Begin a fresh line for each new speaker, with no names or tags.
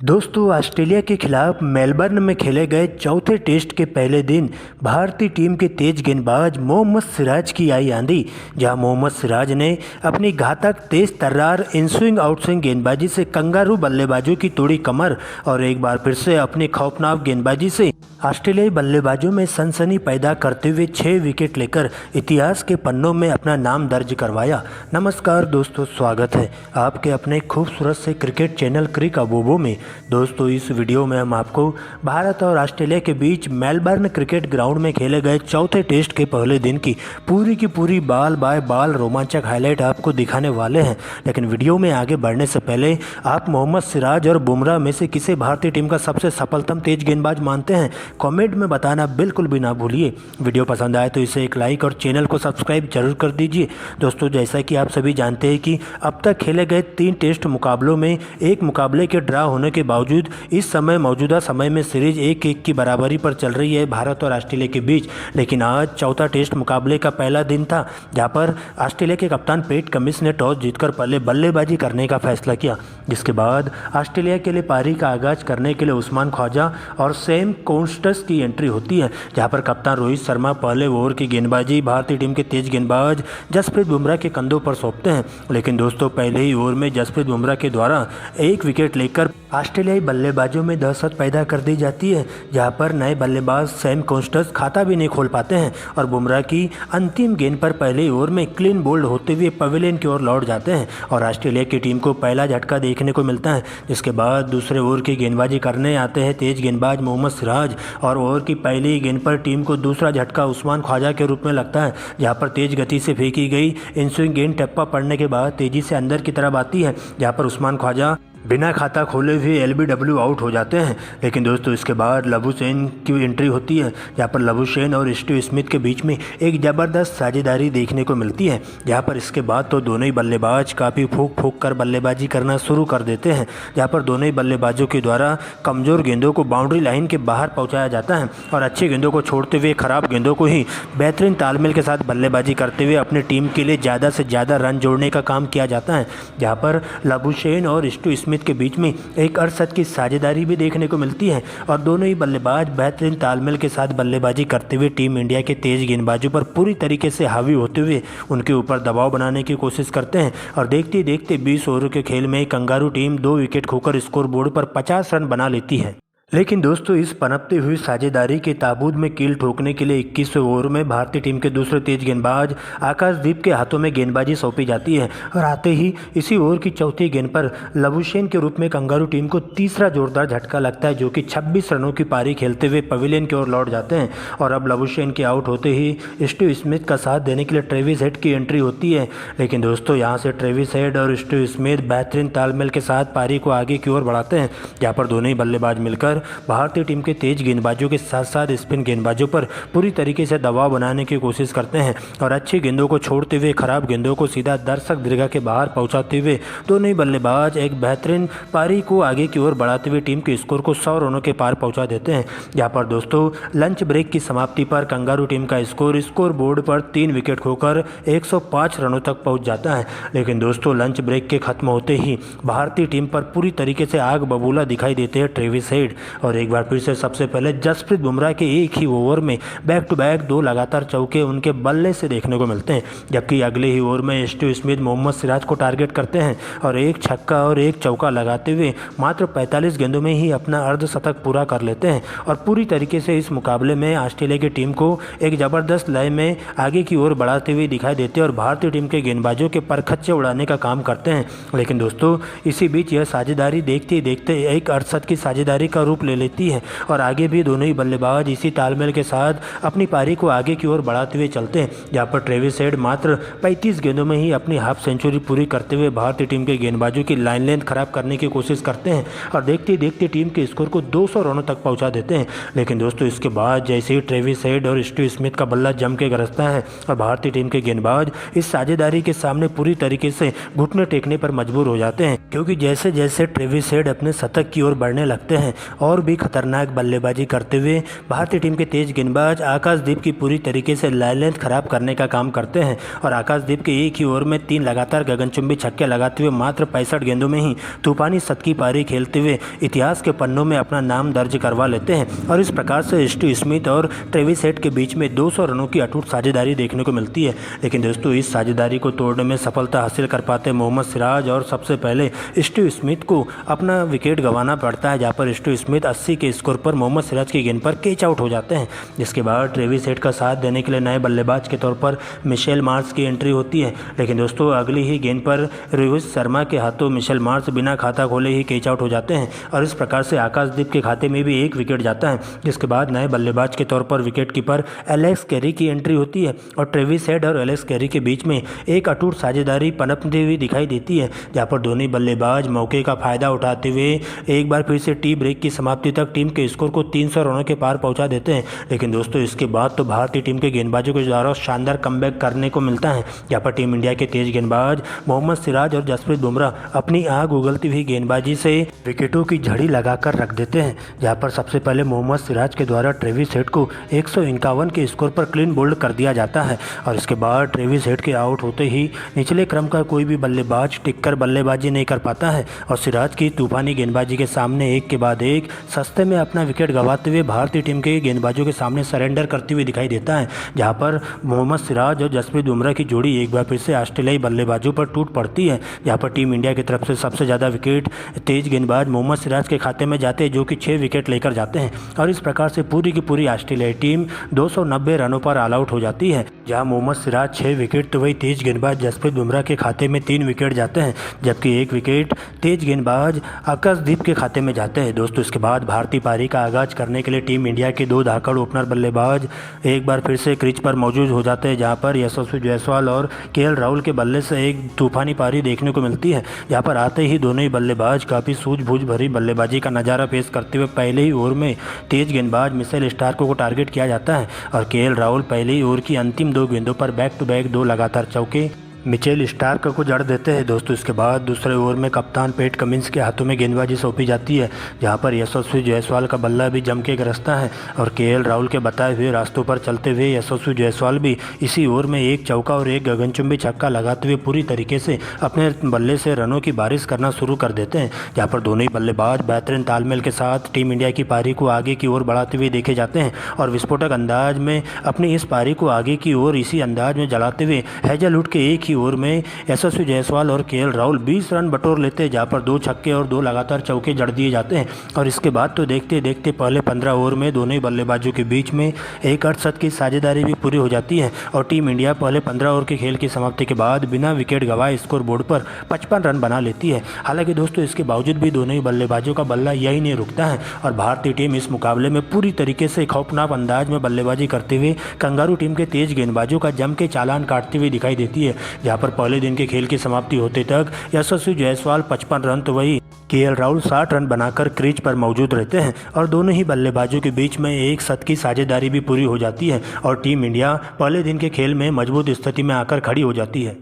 दोस्तों, ऑस्ट्रेलिया के खिलाफ मेलबर्न में खेले गए चौथे टेस्ट के पहले दिन भारतीय टीम के तेज गेंदबाज मोहम्मद सिराज की आई आंधी, जहां मोहम्मद सिराज ने अपनी घातक तेज तर्रार इनस्विंग आउटस्विंग गेंदबाजी से कंगारू बल्लेबाजों की तोड़ी कमर और एक बार फिर से अपनी खौफनाक गेंदबाजी से ऑस्ट्रेलियाई बल्लेबाजों में सनसनी पैदा करते हुए 6 विकेट लेकर इतिहास के पन्नों में अपना नाम दर्ज करवाया। नमस्कार दोस्तों, स्वागत है आपके अपने खूबसूरत से क्रिकेट चैनल क्रिक अबूबो में। दोस्तों, इस वीडियो में हम आपको भारत और ऑस्ट्रेलिया के बीच मेलबर्न क्रिकेट ग्राउंड में खेले गए चौथे टेस्ट के पहले दिन की पूरी बाल बाय बाल रोमांचक हाईलाइट आपको दिखाने वाले हैं। लेकिन वीडियो में आगे बढ़ने से पहले आप मोहम्मद सिराज और बुमराह में से किसे भारतीय टीम का सबसे सफलतम तेज गेंदबाज मानते हैं, कमेंट में बताना बिल्कुल भी ना भूलिए। वीडियो पसंद आए तो इसे एक लाइक और चैनल को सब्सक्राइब जरूर कर दीजिए। दोस्तों, जैसा कि आप सभी जानते हैं कि अब तक खेले गए 3 टेस्ट मुकाबलों में एक मुकाबले के ड्रा होने के बावजूद इस समय मौजूदा समय में सीरीज 1-1 की बराबरी पर चल रही है भारत और ऑस्ट्रेलिया के बीच। लेकिन आज चौथा टेस्ट मुकाबले का पहला दिन था, जहां पर ऑस्ट्रेलिया के कप्तान पैट कमिंस ने टॉस जीतकर पहले बल्लेबाजी करने का फैसला किया, जिसके बाद ऑस्ट्रेलिया के लिए पारी का आगाज करने के लिए उस्मान ख्वाजा और सैम कॉन्स्टेंस की एंट्री होती है, जहां पर कप्तान रोहित शर्मा पहले ओवर की गेंदबाजी भारतीय टीम के तेज गेंदबाज जसप्रीत बुमराह के कंधों पर सौंपते हैं। लेकिन दोस्तों, पहले ही ओवर में जसप्रीत बुमराह के द्वारा 1 विकेट लेकर ऑस्ट्रेलियाई बल्लेबाजों में दहशत पैदा कर दी जाती है, जहां पर नए बल्लेबाज सैम कॉन्स्टेंस खाता भी नहीं खोल पाते हैं और बुमराह की अंतिम गेंद पर पहले ओवर में क्लीन बोल्ड होते हुए पवेलियन की ओर लौट जाते हैं और ऑस्ट्रेलिया की टीम को पहला झटका देखने को मिलता है। जिसके बाद दूसरे ओवर की गेंदबाजी करने आते हैं तेज गेंदबाज मोहम्मद सिराज और ओवर की पहली गेंद पर टीम को दूसरा झटका उस्मान ख्वाजा के रूप में लगता है, जहां पर तेज गति से फेंकी गई इनस्विंग गेंद टप्पा पड़ने के बाद तेजी से अंदर की तरफ आती है, जहां पर उस्मान ख्वाजा बिना खाता खोले हुए LBW आउट हो जाते हैं। लेकिन दोस्तों, इसके बाद लबुशेन की एंट्री होती है, जहाँ पर लबुशेन और स्टीव स्मिथ के बीच में एक ज़बरदस्त साझेदारी देखने को मिलती है, जहाँ पर इसके बाद तो दोनों ही बल्लेबाज काफ़ी फूंक कर बल्लेबाजी करना शुरू कर देते हैं, जहाँ पर दोनों ही बल्लेबाजों के द्वारा कमज़ोर गेंदों को बाउंड्री लाइन के बाहर पहुँचाया जाता है और अच्छी गेंदों को छोड़ते हुए ख़राब गेंदों को ही बेहतरीन तालमेल के साथ बल्लेबाजी करते हुए अपनी टीम के लिए ज़्यादा से ज़्यादा रन जोड़ने का काम किया जाता है, जहाँ पर लबुशेन और स्टीव स्मिथ के बीच में एक अरसद की साझेदारी भी देखने को मिलती है और दोनों ही बल्लेबाज बेहतरीन तालमेल के साथ बल्लेबाजी करते हुए टीम इंडिया के तेज गेंदबाजों पर पूरी तरीके से हावी होते हुए उनके ऊपर दबाव बनाने की कोशिश करते हैं और देखते देखते 20 ओवर के खेल में कंगारू टीम 2 विकेट खोकर स्कोर बोर्ड पर 50 रन बना लेती है। लेकिन दोस्तों, इस पनपती हुई साझेदारी के ताबूत में कील ठोकने के लिए 21वें ओवर में भारतीय टीम के दूसरे तेज गेंदबाज आकाशदीप के हाथों में गेंदबाजी सौंपी जाती है और आते ही इसी ओवर की चौथी गेंद पर लबुशेन के रूप में कंगारू टीम को तीसरा जोरदार झटका लगता है, जो कि 26 रनों की पारी खेलते हुए पवेलियन की ओर लौट जाते हैं और अब लबुशेन के आउट होते ही स्टीव स्मिथ का साथ देने के लिए ट्रेविस हेड की एंट्री होती है। लेकिन दोस्तों, यहाँ से ट्रेविस हेड और स्टीव स्मिथ बेहतरीन तालमेल के साथ पारी को आगे की ओर बढ़ाते हैं, जहाँ पर दोनों ही बल्लेबाज मिलकर भारतीय टीम के तेज गेंदबाजों के साथ साथ स्पिन गेंदबाजों पर पूरी तरीके से दबाव बनाने की कोशिश करते हैं और अच्छी गेंदों को छोड़ते हुए खराब गेंदों को सीधा दर्शक दीर्घा के बाहर पहुंचाते हुए दोनों ही बल्लेबाज एक बेहतरीन पारी को आगे की ओर बढ़ाते हुए टीम के स्कोर को 100 रनों के पार पहुंचा देते हैं। यहाँ पर दोस्तों, लंच ब्रेक की समाप्ति पर कंगारू टीम का स्कोर बोर्ड पर 3 विकेट खोकर 105 रनों तक पहुँच जाता है। लेकिन दोस्तों, लंच ब्रेक के खत्म होते ही भारतीय टीम पर पूरी तरीके से आग बबूला दिखाई देते हैं ट्रेविस हेड और एक बार फिर से सबसे पहले जसप्रीत बुमराह के एक ही ओवर में बैक टू बैक 2 लगातार चौके उनके बल्ले से देखने को मिलते हैं, जबकि अगले ही ओवर में स्टीव स्मिथ मोहम्मद सिराज को टारगेट करते हैं और एक छक्का और एक चौका लगाते हुए मात्र 45 गेंदों में ही अपना अर्धशतक पूरा कर लेते हैं और पूरी तरीके से इस मुकाबले में ऑस्ट्रेलिया की टीम को एक ज़बरदस्त लय में आगे की ओर बढ़ाते हुए दिखाई देते हैं और भारतीय टीम के गेंदबाजों के परखच्चे उड़ाने का काम करते हैं। लेकिन दोस्तों, इसी बीच यह साझेदारी देखते ही देखते एक अरसद की साझेदारी का रूप ले लेती है और आगे भी दोनों ही बल्लेबाज इसी तालमेल के साथ अपनी पारी को आगे की ओर बढ़ाते हुए चलते हैं, जहाँ पर ट्रेविस हेड मात्र 35 गेंदों में ही अपनी हाफ सेंचुरी पूरी करते हुए भारतीय टीम के गेंदबाजों की लाइन लेंथ खराब करने की कोशिश करते हैं और देखते देखते टीम के स्कोर को 200 रनों तक पहुँचा देते हैं। लेकिन दोस्तों, इसके बाद जैसे ही ट्रेविस हेड और स्टीव स्मिथ का बल्ला जम के गरजता है और भारतीय टीम के गेंदबाज इस साझेदारी के सामने पूरी तरीके से घुटने टेकने पर मजबूर हो जाते हैं, क्योंकि जैसे जैसे ट्रेविस हेड अपने शतक की ओर बढ़ने लगते हैं और भी खतरनाक बल्लेबाजी करते हुए भारतीय टीम के तेज गेंदबाज आकाशदीप की पूरी तरीके से लाइन लेंथ खराब करने का काम करते हैं और आकाशदीप के एक ही ओवर में 3 लगातार गगनचुंबी छक्के लगाते हुए मात्र 65 गेंदों में ही तूफानी शतकी पारी खेलते हुए इतिहास के पन्नों में अपना नाम दर्ज करवा लेते हैं। और इस प्रकार से स्टीव स्मिथ और ट्रेविस हेड के बीच में 200 रनों की अटूट साझेदारी देखने को मिलती है। लेकिन दोस्तों इस साझेदारी को तोड़ने में सफलता हासिल कर पाते मोहम्मद सिराज और सबसे पहले स्टीव स्मिथ को अपना विकेट गंवाना पड़ता है, जहां पर स्टीव स्मिथ 80 के स्कोर पर मोहम्मद सिराज की गेंद पर कैच आउट हो जाते हैं। जिसके बाद ट्रेविस हेड का साथ देने के लिए नए बल्लेबाज के तौर पर मिशेल मार्श की एंट्री होती है। लेकिन दोस्तों अगली ही गेंद पर रोहित शर्मा के हाथों मिशेल मार्श बिना खाता खोले ही कैच आउट हो जाते हैं और इस प्रकार से आकाशदीप के खाते में भी एक विकेट जाता है। जिसके बाद नए बल्लेबाज के तौर पर विकेट कीपर एलेक्स कैरी की एंट्री होती है और ट्रेविस हेड और एलेक्स कैरी के बीच में एक अटूट साझेदारी पनपती हुई दिखाई देती है, जहां पर दोनों बल्लेबाज मौके का फायदा उठाते हुए एक बार फिर से टी ब्रेक की समाप्ति तक टीम के स्कोर को 300 रनों के पार पहुंचा देते हैं। लेकिन दोस्तों इसके बाद तो भारतीय टीम के गेंदबाजों के द्वारा शानदार कमबैक करने को मिलता है, जहां पर टीम इंडिया के तेज गेंदबाज मोहम्मद सिराज और जसप्रीत बुमराह अपनी आग उगलती हुई गेंदबाजी से विकेटों की झड़ी लगाकर रख देते हैं। जहां पर सबसे पहले मोहम्मद सिराज के द्वारा ट्रेविस हेड को 151 के स्कोर पर क्लीन बोल्ड कर दिया जाता है और इसके बाद ट्रेविस हेड के आउट होते ही निचले क्रम का कोई भी बल्लेबाज टिककर बल्लेबाजी नहीं कर पाता है और सिराज की तूफानी गेंदबाजी के सामने एक के बाद एक सस्ते में अपना विकेट गंवाते हुए भारतीय टीम के गेंदबाजों के सामने सरेंडर करते हुए दिखाई देता है। जहां पर मोहम्मद सिराज और जसप्रीत बुमराह की जोड़ी एक बार फिर से ऑस्ट्रेलियाई बल्लेबाजों पर टूट पड़ती है, जहां पर टीम इंडिया की तरफ से सबसे ज़्यादा विकेट तेज गेंदबाज मोहम्मद सिराज के खाते में जाते हैं, जो कि 6 विकेट लेकर जाते हैं और इस प्रकार से पूरी की पूरी ऑस्ट्रेलियाई टीम 290 रनों पर ऑल आउट हो जाती है। जहां मोहम्मद सिराज 6 विकेट तो वही तेज गेंदबाज जसप्रीत बुमराह के खाते में 3 विकेट जाते हैं, जबकि 1 विकेट तेज गेंदबाज आकाशदीप के खाते में जाते हैं। दोस्तों इसके बाद भारतीय पारी का आगाज करने के लिए टीम इंडिया के 2 धाकड़ ओपनर बल्लेबाज एक बार फिर से क्रीज पर मौजूद हो जाते हैं, जहां पर यशस्वी जायसवाल और केएल राहुल के बल्ले से एक तूफानी पारी देखने को मिलती है। जहां पर आते ही दोनों ही बल्लेबाज काफ़ी सूझबूझ भरी बल्लेबाजी का नज़ारा पेश करते हुए पहले ही ओवर में तेज गेंदबाज मिशेल स्टार्क को टारगेट किया जाता है और केएल राहुल पहले ही ओवर की अंतिम 2 गेंदों पर बैक टू बैक 2 लगातार चौके मिचेल स्टार्क को जड़ देते हैं। दोस्तों इसके बाद दूसरे ओवर में कप्तान पैट कमिंस के हाथों में गेंदबाजी सौंपी जाती है, जहां पर यशस्वी जायसवाल का बल्ला भी जम के गरजता है और केएल राहुल के बताए हुए रास्तों पर चलते हुए यशस्वी जायसवाल भी इसी ओवर में एक चौका और एक गगनचुंबी छक्का लगाते हुए पूरी तरीके से अपने बल्ले से रनों की बारिश करना शुरू कर देते हैं। जहाँ पर दोनों ही बल्लेबाज बेहतरीन तालमेल के साथ टीम इंडिया की पारी को आगे की ओर बढ़ाते हुए देखे जाते हैं और विस्फोटक अंदाज में अपनी इस पारी को आगे की ओर इसी अंदाज में जलाते हुए हेजलवुड के एक ही ओवर में यशस्वी जायसवाल और केएल राहुल 20 रन बटोर लेते हैं, जहां पर 2 छक्के और 2 लगातार चौके जड़ दिए जाते हैं। और इसके बाद तो देखते देखते पहले 15 ओवर में दोनों ही बल्लेबाजों के बीच में एक अर्धशत की साझेदारी भी पूरी हो जाती है और टीम इंडिया पहले 15 ओवर के खेल की समाप्ति के बाद बिना विकेट गंवाए स्कोर बोर्ड पर 55 रन बना लेती है। हालांकि दोस्तों इसके बावजूद भी दोनों ही बल्लेबाजों का बल्ला यही नहीं रुकता है और भारतीय टीम इस मुकाबले में पूरी तरीके से खौफनाक अंदाज में बल्लेबाजी करते हुए कंगारू टीम के तेज गेंदबाजों का जम के चालान काटती हुई दिखाई देती है। जहां पर पहले दिन के खेल की समाप्ति होते तक यशस्वी जायसवाल 55 रन तो वही केएल राहुल 60 रन बनाकर क्रीज पर मौजूद रहते हैं और दोनों ही बल्लेबाजों के बीच में एक शत की साझेदारी भी पूरी हो जाती है और टीम इंडिया पहले दिन के खेल में मजबूत स्थिति में आकर खड़ी हो जाती है।